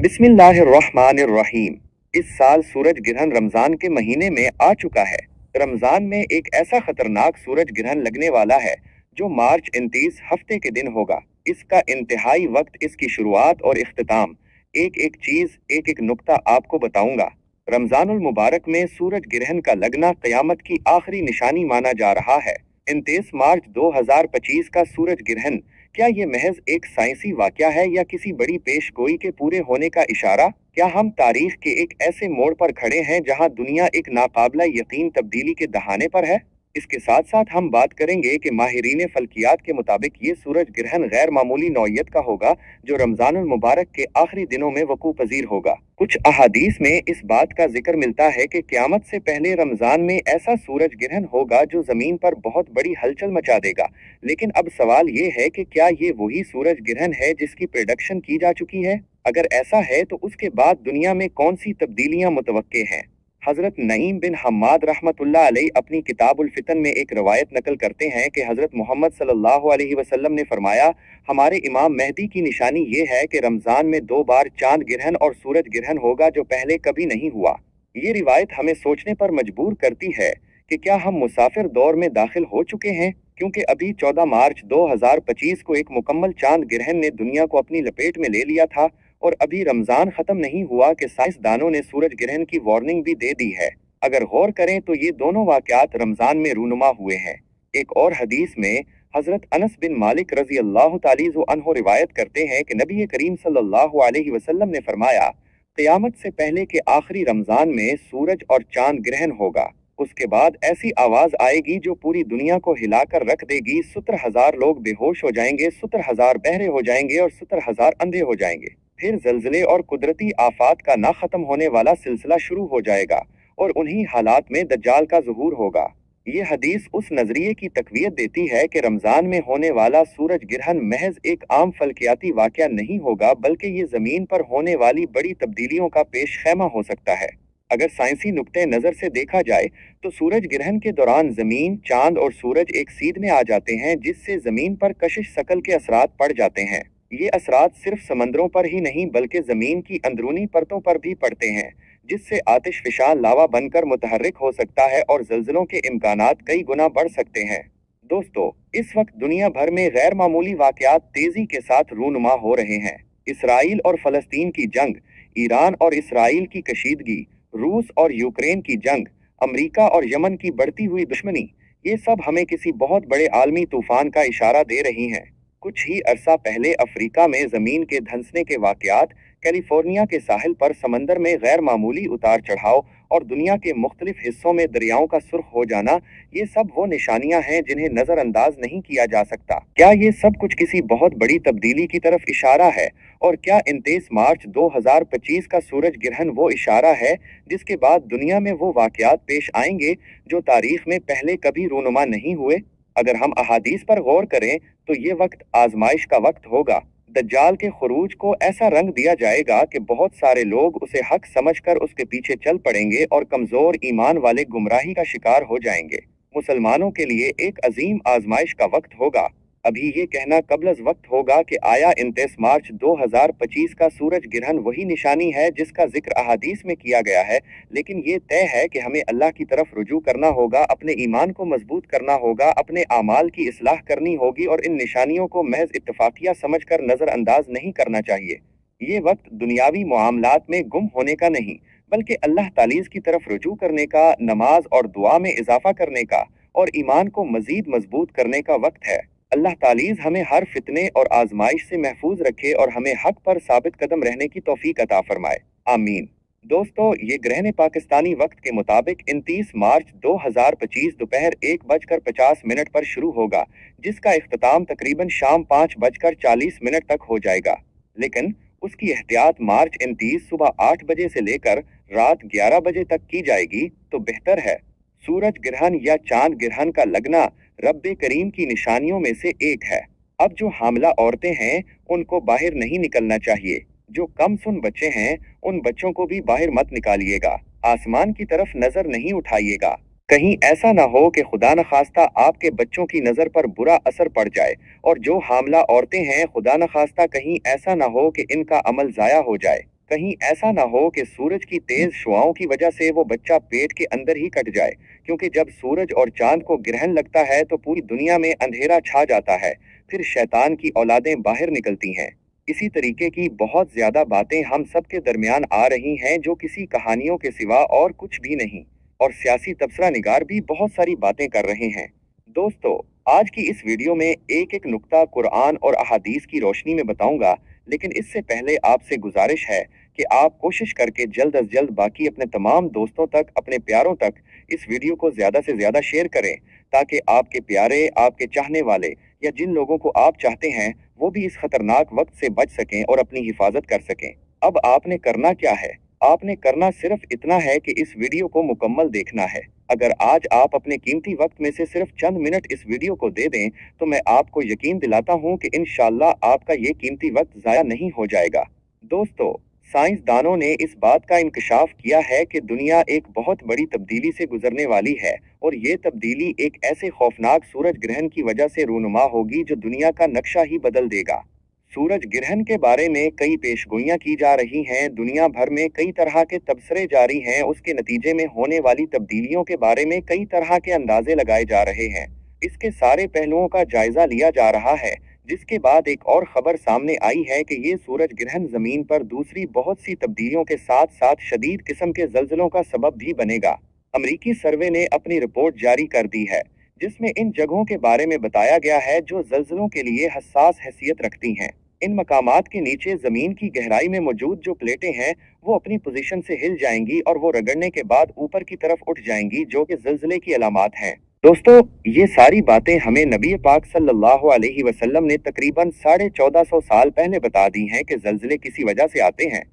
बिस्मिल्लाहिर्रहमानिर्रहीम। इस साल सूरज ग्रहण रमजान के महीने में आ चुका है। रमजान में एक ऐसा खतरनाक सूरज ग्रहण लगने वाला है जो मार्च 29 हफ्ते के दिन होगा। इसका इंतहाई वक्त, इसकी शुरुआत और इख्तिताम, एक एक चीज, एक एक नुक्ता आपको बताऊंगा। रमजानुल मुबारक में सूरज ग्रहण का लगना क़यामत की आखिरी निशानी माना जा रहा है। 29 मार्च 2025 का सूरज ग्रहण, क्या ये महज एक साइंसी वाकया है या किसी बड़ी पेशगोई के पूरे होने का इशारा? क्या हम तारीख के एक ऐसे मोड़ पर खड़े हैं जहां दुनिया एक नाकाबिला यकीन तब्दीली के दहाने पर है? इसके साथ साथ हम बात करेंगे कि माहिरीन फल्कियात के मुताबिक ये सूरज ग्रहण गैर मामूली नौइयत का होगा जो रमजानुल मुबारक के आखिरी दिनों में वकू पजीर होगा। कुछ अहादीस में इस बात का जिक्र मिलता है कि क़यामत से पहले रमजान में ऐसा सूरज ग्रहण होगा जो जमीन पर बहुत बड़ी हलचल मचा देगा। लेकिन अब सवाल ये है कि क्या ये वही सूरज ग्रहण है जिसकी प्रेडिक्शन की जा चुकी है? अगर ऐसा है तो उसके बाद दुनिया में कौन सी तब्दीलियां मुतवक्के हैं? हजरत नईम बिन हम्माद रहमतुल्लाह अलैह अपनी किताबुल फितन में एक रवायत नकल करते हैं कि हजरत मोहम्मद सल्लल्लाहु अलैहि वसल्लम ने फरमाया, हमारे इमाम मेहदी की निशानी ये है कि रमजान में 2 बार चांद ग्रहण और सूरज ग्रहण होगा जो पहले कभी नहीं हुआ। ये रिवायत हमें सोचने पर मजबूर करती है कि क्या हम मुसाफिर दौर में दाखिल हो चुके हैं, क्योंकि अभी 14 मार्च 2025 को एक मुकम्मल चांद ग्रहण ने दुनिया को अपनी लपेट में ले लिया था और अभी रमजान खत्म नहीं हुआ कि साइंसदानों ने सूरज ग्रहण की वार्निंग भी दे दी है। अगर गौर करें तो ये दोनों वाकयात रमजान में रूनुमा हुए हैं। एक और हदीस में हजरत अनस बिन मालिक रजी अल्लाह तालीज़ अन्हु रिवायत करते हैं कि नबी करीम सल्लल्लाहु अलैहि वसल्लम ने फरमाया, क़यामत से पहले के आखिरी रमजान में सूरज और चांद ग्रहण होगा। उसके बाद ऐसी आवाज आएगी जो पूरी दुनिया को हिलाकर रख देगी। 70,000 लोग बेहोश हो जाएंगे, 70,000 बहरे हो जाएंगे और 70,000 अंधे हो जाएंगे। फिर जल्जले और कुदरती आफात का ना खत्म होने वाला सिलसिला शुरू हो जाएगा और उन्हीं हालात में दज्जाल का ज़ुहूर होगा। ये हदीस उस नजरिए की तकवीत देती है कि रमजान में होने वाला सूरज ग्रहण महज एक आम फल्कियाती वाकया नहीं होगा, बल्कि ये जमीन पर होने वाली बड़ी तब्दीलियों का पेश खैमा हो सकता है। अगर साइंसी नुक्ते नजर से देखा जाए तो सूरज ग्रहण के दौरान जमीन, चांद और सूरज एक सीध में आ जाते हैं, जिससे जमीन पर कशिश शकल के असरात पड़ जाते हैं। ये असरात सिर्फ समंदरों पर ही नहीं बल्कि जमीन की अंदरूनी परतों पर भी पड़ते हैं, जिससे आतिशफिशां लावा बनकर मुतहर्रिक हो सकता है और जल्जलों के इम्कानात कई गुना बढ़ सकते हैं। दोस्तों, इस वक्त दुनिया भर में गैर मामूली वाकयात तेजी के साथ रूनुमा हो रहे हैं। इसराइल और फलस्तीन की जंग, ईरान और इसराइल की कशीदगी, रूस और यूक्रेन की जंग, अमेरिका और यमन की बढ़ती हुई दुश्मनी, ये सब हमें किसी बहुत बड़े आलमी तूफान का इशारा दे रही हैं। कुछ ही अरसा पहले अफ्रीका में जमीन के धंसने के वाकयात, कैलिफोर्निया के साहिल पर समंदर में गैर मामूली उतार चढ़ाव और दुनिया के मुख्तलिफ हिस्सों में दरियाओं का सुर्ख हो जाना, ये सब वो निशानियां हैं जिन्हें नजरअंदाज नहीं किया जा सकता। क्या ये सब कुछ किसी बहुत बड़ी तब्दीली की तरफ इशारा है? और क्या 29 मार्च 2025 का सूरज ग्रहण वो इशारा है जिसके बाद दुनिया में वो वाकयात पेश आएंगे जो तारीख में पहले कभी रूनुमा नहीं हुए? अगर हम अहादीस पर गौर करें तो ये वक्त आजमाइश का वक्त होगा। दज्जाल के खुरूज को ऐसा रंग दिया जाएगा कि बहुत सारे लोग उसे हक समझकर उसके पीछे चल पड़ेंगे और कमजोर ईमान वाले गुमराही का शिकार हो जाएंगे। मुसलमानों के लिए एक अजीम आजमाइश का वक्त होगा। अभी ये कहना कबलज वक्त होगा कि आया 29 मार्च 2025 का सूरज ग्रहण वही निशानी है जिसका जिक्र अहादीस में किया गया है, लेकिन ये तय है कि हमें अल्लाह की तरफ रुजू करना होगा, अपने ईमान को मजबूत करना होगा, अपने आमाल की इस्लाह करनी होगी और इन निशानियों को महज इत्तफाकिया समझकर नजरअंदाज नहीं करना चाहिए। ये वक्त दुनियावी मामलात में गुम होने का नहीं, बल्कि अल्लाह तालीज़ की तरफ रुजू करने का, नमाज और दुआ में इजाफा करने का और ईमान को मजीद मजबूत करने का वक्त है। अल्लाह तालीज़ हमें हर फितने और आजमाइश से महफूज रखे और हमें हक पर साबित कदम रहने की तौफीक अता फरमाए। आमीन। दोस्तों, ये ग्रहण पाकिस्तानी वक्त के मुताबिक 29 मार्च 2025 दोपहर 1:50 पर शुरू होगा, जिसका इख्तिताम तकरीबन शाम 5:40 तक हो जाएगा। लेकिन उसकी एहतियात मार्च 29 सुबह 8 बजे से लेकर रात 11 बजे तक की जाएगी तो बेहतर है। सूरज ग्रहण या चांद ग्रहण का लगना रब्बे करीम की निशानियों में से एक है। अब जो हामला औरतें हैं उनको बाहर नहीं निकलना चाहिए। जो कम सुन बच्चे हैं उन बच्चों को भी बाहर मत निकालिएगा। आसमान की तरफ नजर नहीं उठाइएगा। कहीं ऐसा ना हो कि खुदा न खास्ता आपके बच्चों की नजर पर बुरा असर पड़ जाए। और जो हामला औरतें हैं, खुदा न खास्ता कहीं ऐसा ना हो कि इनका अमल जाया हो जाए। कहीं ऐसा ना हो कि सूरज की तेज शुआओं की वजह से वो बच्चा पेट के अंदर ही कट जाए, क्योंकि जब सूरज और चांद को ग्रहण लगता है तो पूरी दुनिया में अंधेरा छा जाता है, फिर शैतान की औलादें बाहर निकलती हैं। इसी तरीके की बहुत ज्यादा बातें हम सब के दरमियान आ रही हैं जो किसी कहानियों के सिवा और कुछ भी नहीं, और सियासी तबसरा निगार भी बहुत सारी बातें कर रहे हैं। दोस्तों, आज की इस वीडियो में एक एक नुक्ता कुरान और अहादीस की रोशनी में बताऊंगा, लेकिन इससे पहले आपसे गुजारिश है कि आप कोशिश करके जल्द अज जल्द बाकी अपने तमाम दोस्तों तक, अपने प्यारों तक इस वीडियो को ज्यादा से ज्यादा शेयर करें, ताकि आपके प्यारे, आपके चाहने वाले या जिन लोगों को आप चाहते हैं वो भी इस खतरनाक वक्त से बच सकें और अपनी हिफाजत कर सकें। अब आपने करना क्या है? आपने करना सिर्फ इतना है कि इस वीडियो को मुकम्मल देखना है। अगर आज आप अपने कीमती वक्त में से सिर्फ चंद मिनट इस वीडियो को दे दें तो मैं आपको यकीन दिलाता हूं कि इंशाअल्लाह आपका ये कीमती वक्त जाया नहीं हो जाएगा। दोस्तों, साइंसदानों ने इस बात का इंकशाफ किया है कि दुनिया एक बहुत बड़ी तब्दीली से गुजरने वाली है, और ये तब्दीली एक ऐसे खौफनाक सूरज ग्रहण की वजह से रूनुमा होगी जो दुनिया का नक्शा ही बदल देगा। सूरज ग्रहण के बारे में कई पेशगोइयां की जा रही हैं, दुनिया भर में कई तरह के तबसरे जारी हैं, उसके नतीजे में होने वाली तब्दीलियों के बारे में कई तरह के अंदाजे लगाए जा रहे हैं। इसके सारे पहलुओं का जायजा लिया जा रहा है, जिसके बाद एक और खबर सामने आई है कि ये सूरज ग्रहण जमीन पर दूसरी बहुत सी तब्दीलियों के साथ साथ शदीद किस्म के जल्जलों का सबब भी बनेगा। अमरीकी सर्वे ने अपनी रिपोर्ट जारी कर दी है, जिसमें इन जगहों के बारे में बताया गया है जो जल्जलों के लिए हसास हैसियत रखती हैं। इन मकामात के नीचे जमीन की गहराई में मौजूद जो प्लेटें हैं वो अपनी पोजीशन से हिल जाएंगी और वो रगड़ने के बाद ऊपर की तरफ उठ जाएंगी, जो कि ज़लज़ले की अलामात हैं। दोस्तों, ये सारी बातें हमें नबी पाक सल्लल्लाहु अलैहि वसल्लम ने तकरीबन 1450 साल पहले बता दी हैं कि ज़लज़ले किसी वजह से आते हैं,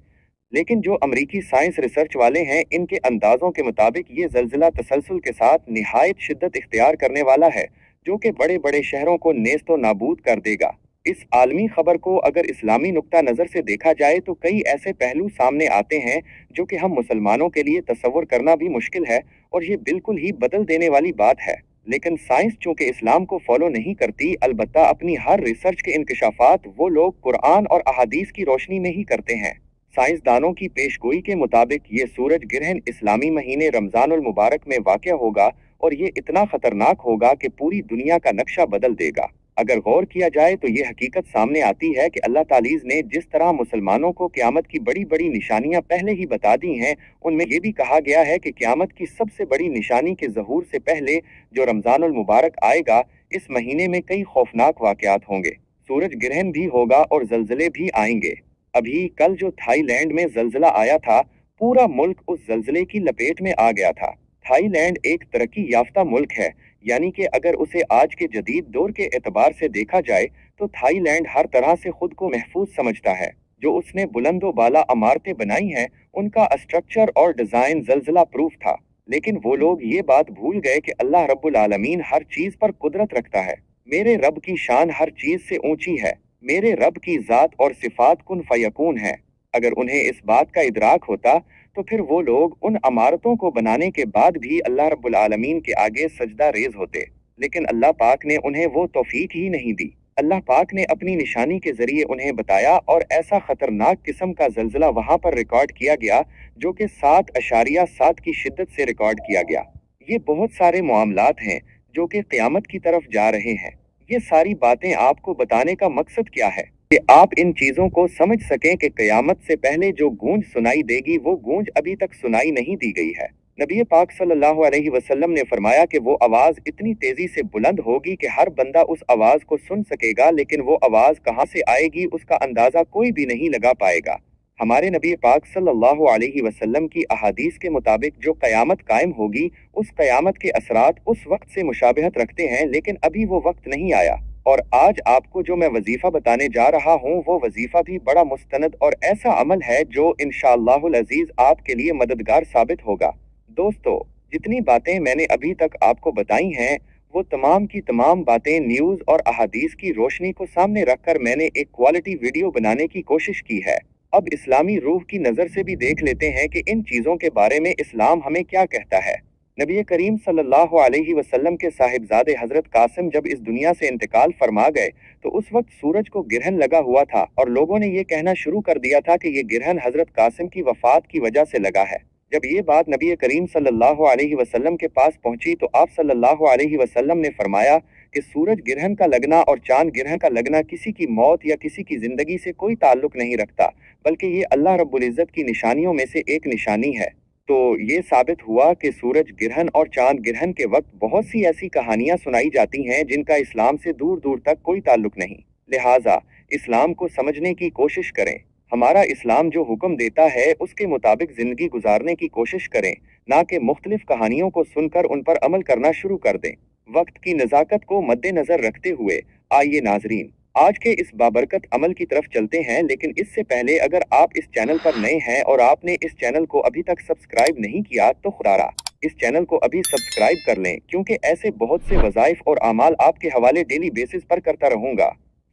लेकिन जो अमरीकी साइंस रिसर्च वाले हैं इनके अंदाजों के मुताबिक ये ज़लज़ला तसलसल के साथ निहायत शिद्दत इख्तियार करने वाला है, जो कि बड़े बड़े शहरों को नेस्तो नाबूद कर देगा। इस आलमी खबर को अगर इस्लामी नुक्ता नज़र से देखा जाए तो कई ऐसे पहलू सामने आते हैं जो कि हम मुसलमानों के लिए तसव्वुर करना भी मुश्किल है, और ये बिल्कुल ही बदल देने वाली बात है। लेकिन साइंस चूंकि इस्लाम को फॉलो नहीं करती, अलबत्ता अपनी हर रिसर्च के इंकशाफात वो लोग कुरान और अहादीस की रोशनी में ही करते हैं। साइंसदानों की पेशगोई के मुताबिक ये सूरज ग्रहण इस्लामी महीने रमजानुल मुबारक में वाक़या होगा, और ये इतना खतरनाक होगा कि पूरी दुनिया का नक्शा बदल देगा। अगर गौर किया जाए तो ये हकीकत सामने आती है कि अल्लाह तालीज़ ने जिस तरह मुसलमानों को क़यामत की बड़ी बड़ी निशानियां पहले ही बता दी हैं, उनमें ये भी कहा गया है कि क़यामत की सबसे बड़ी निशानी के ज़हूर से पहले जो रमजानुल मुबारक आएगा, इस महीने में कई खौफनाक वाक़यात होंगे। सूरज ग्रहण भी होगा और ज़लज़ले भी आएंगे। अभी कल जो थाईलैंड में ज़लज़ला आया था, पूरा मुल्क उस ज़लज़ले की लपेट में आ गया था। थाईलैंड एक तरक्की याफ्ता मुल्क है, यानी कि अगर उसे आज के जदीद दौर के एतबार से देखा जाए तो थाईलैंड हर तरह से खुद को महफूज समझता है। जो उसने बुलंदो बाला इमारतें बनाई हैं, उनका स्ट्रक्चर और डिजाइन ज़लज़ला प्रूफ था, लेकिन वो लोग ये बात भूल गए कि अल्लाह रब्बुल आलमीन हर चीज पर कुदरत रखता है। मेरे रब की शान हर चीज से ऊंची है, मेरे रब की जात और सिफात कुन फयकून है। अगर उन्हें इस बात का इदराक होता तो फिर वो लोग उन इमारतों को बनाने के बाद भी अल्लाह रब्बुल आलमीन के आगे सजदा रेज होते, लेकिन अल्लाह पाक ने उन्हें वो तौफीक ही नहीं दी। अल्लाह पाक ने अपनी निशानी के जरिए उन्हें बताया, और ऐसा खतरनाक किस्म का जल्जला वहां पर रिकॉर्ड किया गया जो कि 7.7 की शिद्दत से रिकॉर्ड किया गया। ये बहुत सारे मामलात हैं जो कि क़यामत की तरफ जा रहे हैं। ये सारी बातें आपको बताने का मकसद क्या है? कि आप इन चीजों को समझ सकें कि क़यामत से पहले जो गूंज सुनाई देगी वो गूंज अभी तक सुनाई नहीं दी गई है। नबी पाक सल्लल्लाहु अलैहि वसल्लम ने फरमाया कि वो आवाज इतनी तेजी से बुलंद होगी कि हर बंदा उस आवाज को सुन सकेगा, लेकिन वो आवाज कहाँ से आएगी उसका अंदाजा कोई भी नहीं लगा पाएगा। हमारे नबी पाक सल्लल्लाहु अलैहि वसल्लम की अहादीस के मुताबिक जो क़यामत कायम होगी, उस क़यामत के असरात उस वक्त से मुशाबहत रखते हैं, लेकिन अभी वो वक्त नहीं आया। और आज आपको जो मैं वजीफा बताने जा रहा हूँ वो वजीफा भी बड़ा मुस्तनद और ऐसा अमल है जो इंशाअल्लाहुल अजीज आपके लिए मददगार साबित होगा। दोस्तों, जितनी बातें मैंने अभी तक आपको बताई हैं वो तमाम की तमाम बातें न्यूज़ और अहादीस की रोशनी को सामने रखकर मैंने एक क्वालिटी वीडियो बनाने की कोशिश की है। अब इस्लामी रूह की नज़र से भी देख लेते हैं कि इन चीज़ों के बारे में इस्लाम हमें क्या कहता है। नबी करीम सल्लल्लाहु अलैहि वसल्लम के साहिबजादे हजरत कासिम जब इस दुनिया से इंतकाल फरमा गए तो उस वक्त सूरज को गिरहन लगा हुआ था और लोगों ने ये कहना शुरू कर दिया था कि ये गिरहन हजरत कासिम की वफात की वजह से लगा है। जब ये बात नबी करीम सल्लल्लाहु अलैहि वसल्लम के पास पहुंची तो आप सल्लल्लाहु अलैहि वसल्लम ने फरमाया कि सूरज गिरहन का लगना और चांद गिरहन का लगना किसी की मौत या किसी की जिंदगी से कोई ताल्लुक नहीं रखता, बल्कि ये अल्लाह रब्बुल इज्जत की निशानियों में से एक निशानी है। तो ये साबित हुआ कि सूरज ग्रहण और चांद ग्रहण के वक्त बहुत सी ऐसी कहानियां सुनाई जाती हैं जिनका इस्लाम से दूर दूर तक कोई ताल्लुक नहीं। लिहाजा इस्लाम को समझने की कोशिश करें। हमारा इस्लाम जो हुक्म देता है उसके मुताबिक जिंदगी गुजारने की कोशिश करें, ना कि मुख्तलिफ कहानियों को सुनकर उन पर अमल करना शुरू कर दें। वक्त की नज़ाकत को मद्देनजर रखते हुए आइए नाजरीन आज के इस बाबरकत अमल की तरफ चलते हैं, लेकिन इससे पहले अगर आप इस चैनल पर नए हैं और आपने इस चैनल को अभी तक सब्सक्राइब नहीं किया तो खुदारा इस चैनल को अभी सब्सक्राइब कर लें, क्योंकि ऐसे बहुत से वज़ाइफ और अमाल आपके हवाले डेली बेसिस पर करता रहूंगा।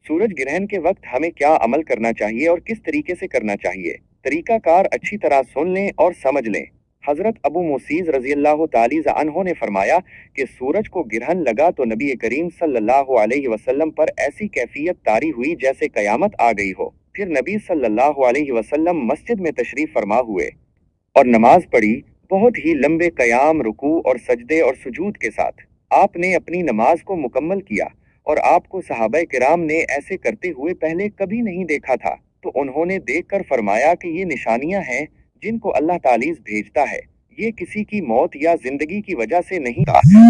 सूरज ग्रहण के वक्त हमें क्या अमल करना चाहिए और किस तरीके से करना चाहिए, तरीकाकार अच्छी तरह सुन लें और समझ लें। हजरत अबू मुसीज रजी अल्लाह ताला अन्हो ने फरमाया कि सूरज को गिरहन लगा तो नबी करीम सल्लल्लाहु अलैहि वसल्लम पर ऐसी कैफियत तारी हुई जैसे कयामत आ गई हो। फिर नबी सल्लल्लाहु अलैहि वसल्लम मस्जिद में तशरीफ फरमा हुए और नमाज पढ़ी, बहुत ही लंबे कयाम, रुकू और सजदे और सुजूद के साथ आपने अपनी नमाज को मुकम्मल किया और आपको सहाबा किराम ने ऐसे करते हुए पहले कभी नहीं देखा था। तो उन्होंने देखकर फरमाया कि ये निशानियां हैं जिनको अल्लाह तालीस भेजता है। ये किसी की मौत या जिंदगी की वजह से नहीं,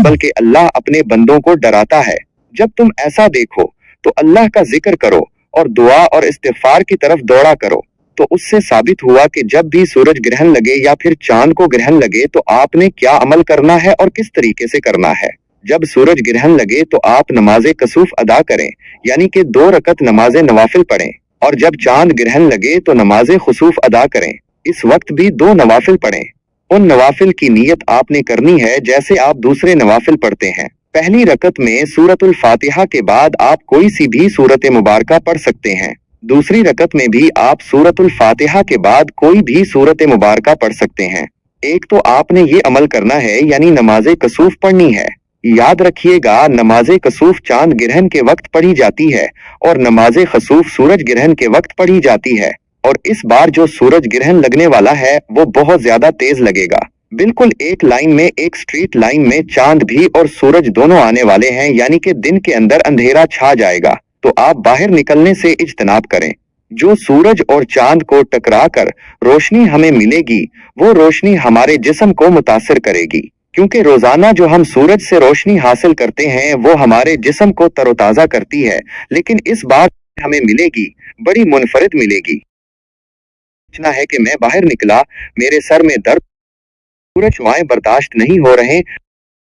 बल्कि अल्लाह अपने बंदों को डराता है। जब तुम ऐसा देखो तो अल्लाह का जिक्र करो और दुआ और इस्तिगफार की तरफ दौड़ा करो। तो उससे साबित हुआ कि जब भी सूरज ग्रहण लगे या फिर चांद को ग्रहण लगे तो आपने क्या अमल करना है और किस तरीके से करना है। जब सूरज ग्रहण लगे तो आप नमाजे कसूफ अदा करें, यानी कि 2 रकत नमाजे नवाफिल पढ़ें, और जब चांद ग्रहण लगे तो नमाजे खुसूफ अदा करें। इस वक्त भी 2 नवाफिल पढ़ें। उन नवाफिल की नीयत आपने करनी है जैसे आप दूसरे नवाफिल पढ़ते हैं। पहली रकत में सूरतुल फातिहा के बाद आप कोई सी भी सूरत मुबारका पढ़ सकते हैं। दूसरी रकत में भी आप सूरतुल फातिहा के बाद कोई भी सूरत मुबारका पढ़ सकते हैं। एक तो आपने ये अमल करना है, यानी नमाजे कसूफ पढ़नी है। याद रखिएगा, नमाजे कसूफ चांद ग्रहण के वक्त पढ़ी जाती है और नमाजे खसूफ सूरज ग्रहण के वक्त पढ़ी जाती है। और इस बार जो सूरज ग्रहण लगने वाला है वो बहुत ज्यादा तेज लगेगा। बिल्कुल एक लाइन में, एक स्ट्रीट लाइन में चांद भी और सूरज दोनों आने वाले हैं, यानी कि दिन के अंदर अंधेरा छा जाएगा। तो आप बाहर निकलने से इज्तनाब करें। जो सूरज और चांद को टकरा कर रोशनी हमें मिलेगी वो रोशनी हमारे जिस्म को मुतासिर करेगी, क्योंकि रोजाना जो हम सूरज से रोशनी हासिल करते हैं वो हमारे जिस्म को तरोताजा करती है, लेकिन इस बार हमें मिलेगी बड़ी मुनफरिद मिलेगी। सोचना है कि मैं बाहर निकला, मेरे सर में दर्द, सूरज छुआएं बर्दाश्त नहीं हो रहे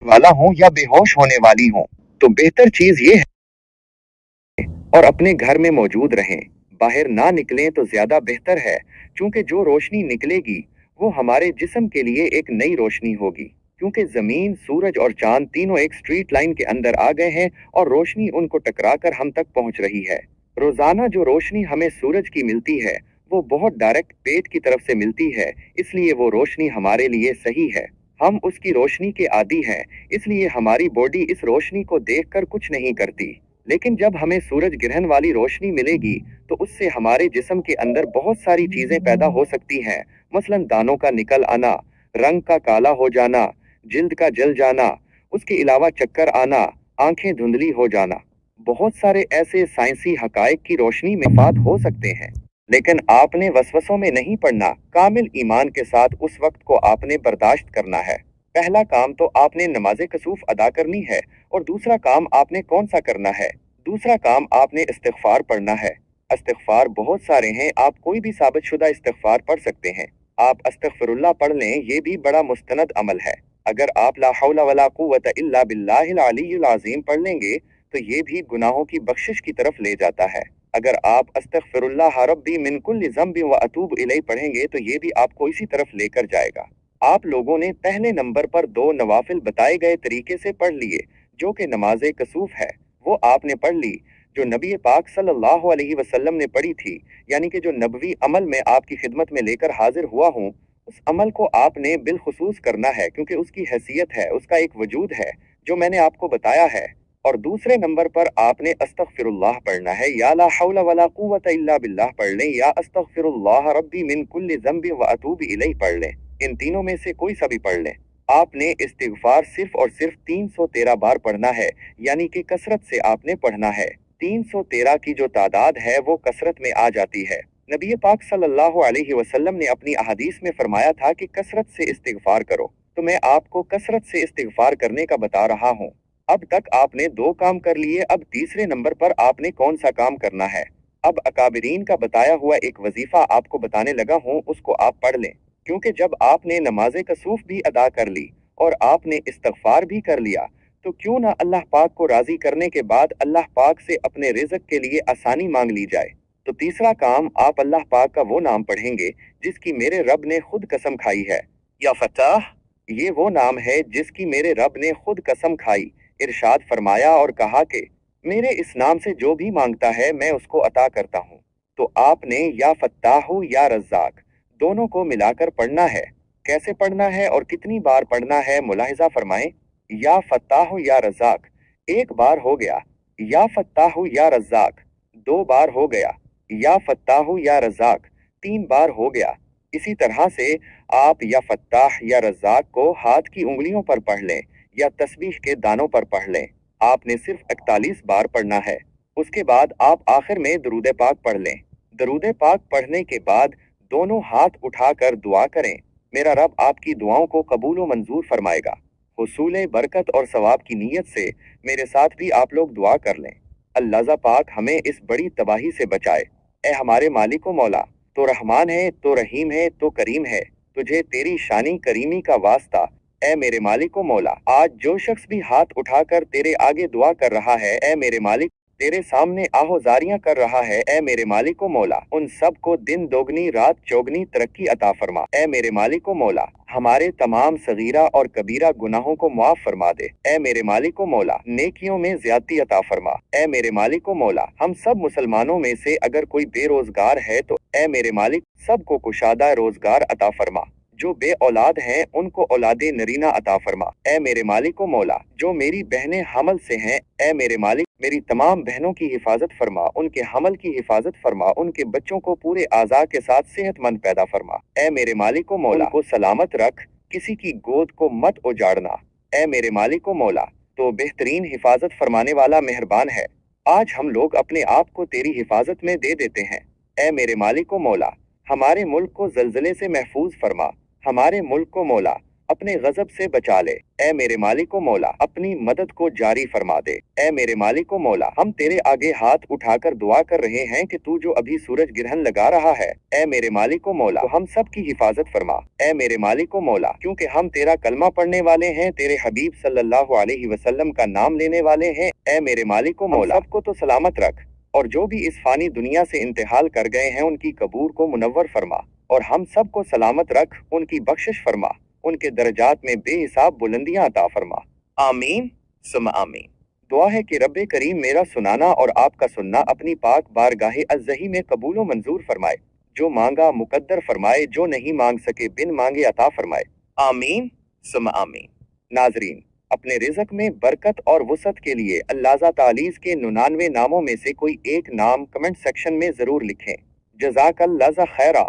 वाला हूँ या बेहोश होने वाली हूँ, तो बेहतर चीज ये है और अपने घर में मौजूद रहें, बाहर ना निकलें तो ज्यादा बेहतर है, क्योंकि जो रोशनी निकलेगी वो हमारे जिस्म के लिए एक नई रोशनी होगी। क्योंकि जमीन, सूरज और चांद तीनों एक स्ट्रीट लाइन के अंदर आ गए हैं और रोशनी उनको टकराकर हम तक पहुंच रही है। रोजाना जो रोशनी हमें सूरज की मिलती है वो बहुत डायरेक्ट पेट की तरफ से मिलती है, इसलिए वो रोशनी हमारे लिए सही है। हम उसकी रोशनी के आदी हैं, इसलिए हमारी बॉडी इस रोशनी को देखकर कुछ नहीं करती। लेकिन जब हमें सूरज ग्रहण वाली रोशनी मिलेगी तो उससे हमारे जिस्म के अंदर बहुत सारी चीजें पैदा हो सकती हैं, मसलन दानों का निकल आना, रंग का काला हो जाना, जिल्द का जल जाना, उसके अलावा चक्कर आना, आंखें धुंधली हो जाना। बहुत सारे ऐसे साइंसी हकायक की रोशनी में फात हो सकते हैं। लेकिन आपने वसवसों में नहीं पड़ना, कामिल ईमान के साथ उस वक्त को आपने बर्दाश्त करना है। पहला काम तो आपने नमाज़े कसूफ अदा करनी है और दूसरा काम आपने कौन सा करना है? दूसरा काम आपने इस्तिगफार पढ़ना है। इस्तिगफार बहुत सारे हैं, आप कोई भी साबितशुदा इस्तिगफार पढ़ सकते हैं। आप अस्तगफिरुल्लाह पढ़ लें, ये भी बड़ा मुस्तनद अमल है। अगर आप ला हौला वला कुव्वता इल्ला बिल्लाहिल अलीयुल अज़ीम पढ़ लेंगे तो ये भी गुनाहों की बख्शिश की तरफ ले जाता है। अगर आप अस्तगफिरुल्लाह रब्बी मिन कुल्लि ज़ंबि व अतूब इलैहि पढ़ेंगे तो ये भी आपको इसी तरफ लेकर जाएगा। आप लोगों ने पहले नंबर पर 2 नवाफिल बताए गए तरीके से पढ़ लिए, जो कि नमाज़े कसूफ है, वो आपने पढ़ ली जो नबी पाक सल्लल्लाहु अलैहि वसल्लम ने पढ़ी थी, यानी कि जो नबवी अमल में आपकी खिदमत में लेकर हाजिर हुआ हूँ उस अमल को आपने बिलखुसूस करना है क्योंकि उसकी हैसियत है, उसका एक वजूद है जो मैंने आपको बताया है। और दूसरे नंबर पर आपने अस्तगफिरुल्लाह पढ़ना है, या ला हौला वला कुव्वता इल्ला बिल्लाह पढ़ लें, या अस्तगफिरुल्लाह रब्बी मिन कुल्लि ज़ंबि व अतूबु इलैहि पढ़ लें। इन तीनों में से कोई सा भी पढ़ लें। आपने इस्तिगफार सिर्फ और सिर्फ 313 बार पढ़ना है, यानी कि कसरत से आपने पढ़ना है। 313 की जो तादाद है वो कसरत में आ जाती है। नबी पाक सल्लल्लाहु अलैहि वसल्लम ने अपनी अहादीस में फरमाया था कि कसरत से इस्तिगफार करो, तो मैं आपको कसरत से इस्तिगफार करने का बता रहा हूँ। अब तक आपने 2 काम कर लिए, अब तीसरे नंबर पर आपने कौन सा काम करना है। अब अकाबिरीन का बताया हुआ एक वजीफा आपको बताने लगा हूँ, उसको आप पढ़ लें। क्योंकि जब आपने नमाज कसूफ भी अदा कर ली और आपने इस्तिगफार भी कर लिया, तो क्यों ना अल्लाह पाक को राजी करने के बाद अल्लाह पाक से अपने रिज़्क के लिए आसानी मांग ली जाए। तो तीसरा काम, आप अल्लाह पाक का वो नाम पढ़ेंगे जिसकी मेरे रब ने खुद कसम खाई है। या फताह, ये वो नाम है जिसकी मेरे रब ने खुद कसम खाई, इरशाद फरमाया और कहा कि मेरे इस नाम से जो भी मांगता है मैं उसको अता करता हूँ। तो आपने या फत्ताहु या रज़्ज़ाक दोनों को मिलाकर पढ़ना है। कैसे पढ़ना है और कितनी बार पढ़ना है, मुलाहिजा फरमाएं। या फत्ताहु या रज़्ज़ाक 1 बार हो गया, या फत्ताहु या रज़्ज़ाक 2 बार हो गया, या फत्ताहु या रज़्ज़ाक 3 बार हो गया। इसी तरह से आप या फत्ताह या रज़्ज़ाक को हाथ की उंगलियों पर पढ़ लें या तस्बीह के दानों पर पढ़ लें। आपने सिर्फ 41 बार पढ़ना है। उसके बाद आप आखिर में दरूद पाक पढ़ लें। दरूद पाक पढ़ने के बाद दोनों हाथ उठाकर दुआ करें। मेरा रब आपकी दुआओं को कबूल व मंजूर फरमाएगा। हुसूल बरकत और सवाब की नीयत से मेरे साथ भी आप लोग दुआ कर लें। अल्लाह पाक हमें इस बड़ी तबाही से बचाए। ए हमारे मालिक व मौला, तो रहमान है, तो रहीम है, तो करीम है, तुझे तेरी शानी करीमी का वास्ता। ए मेरे मालिक व मौला, आज जो शख्स भी हाथ उठाकर तेरे आगे दुआ कर रहा है, ए मेरे मालिक, तेरे सामने आहोजारियां कर रहा है, ए मेरे मालिक व मौला, उन सब को दिन दोगनी रात चौगनी तरक्की अता फरमा। ए मेरे मालिक व मौला, हमारे तमाम सगीरा और कबीरा गुनाहों को मुआफ फरमा दे। ए मेरे मालिक व मौला, नेकियों में ज्यादती अता फरमा। ए मेरे मालिक व मौला, हम सब मुसलमानों में से अगर कोई बेरोजगार है तो ए मेरे मालिक सबको कुशादा रोजगार अता फरमा। जो बे औलाद हैं उनको औलादे नरीना अता फरमा। ए मेरे मालिक व मौला, जो मेरी बहनें हमल से हैं, ए मेरे मालिक मेरी तमाम बहनों की हिफाजत फरमा, उनके हमल की हिफाजत फरमा, उनके बच्चों को पूरे आज़ा के साथ सेहतमंद पैदा फरमा। ए मेरे मालिक व मौला, को सलामत रख, किसी की गोद को मत उजाड़ना। ए मेरे मालिक व मौला, तो बेहतरीन हिफाजत फरमाने वाला मेहरबान है। आज हम लोग अपने आप को तेरी हिफाजत में दे देते हैं। ए मेरे मालिक व मौला, हमारे मुल्क को ज़ल्ज़ले से महफूज फरमा। हमारे मुल्क को मौला अपने गजब से बचा ले। ए मेरे मालिक को मौला, अपनी मदद को जारी फरमा दे। ए मेरे मालिक को मौला, हम तेरे आगे हाथ उठाकर दुआ कर रहे हैं कि तू जो अभी सूरज ग्रहण लगा रहा है, ए मेरे मालिक को मौला, तो हम सब की हिफाजत फरमा। ए मेरे मालिक को मौला, क्योंकि हम तेरा कलमा पढ़ने वाले हैं, तेरे हबीब सल्लल्लाहु अलैहि वसल्लम का नाम लेने वाले हैं। ए मेरे मालिक को मौला, सबको तो सलामत रख, और जो भी इस फानी दुनिया से इंतकाल कर गए हैं उनकी कबूर को मुनव्वर फरमा, और हम सब को सलामत रख, उनकी बख्शिश फरमा, उनके दर्जात में बेहिसाब बुलंदियां अता फरमा। आमीन सुम आमीन। दुआ है कि रब्बे करीम मेरा सुनाना और आपका सुनना अपनी पाक बारगाहे अज़्ज़ही में कबूल व मंजूर फरमाए। जो मांगा मुकद्दर फरमाए, जो नहीं मांग सके बिन मांगे अता फरमाए। आमीन सुम आमीन। नाजरीन, अपने रिज़्क में बरकत और वुसअत के लिए अल्लाह तालीज़ के 99 नामों में से कोई एक नाम कमेंट सेक्शन में जरूर लिखें। जज़ाकल्लाह खैरा।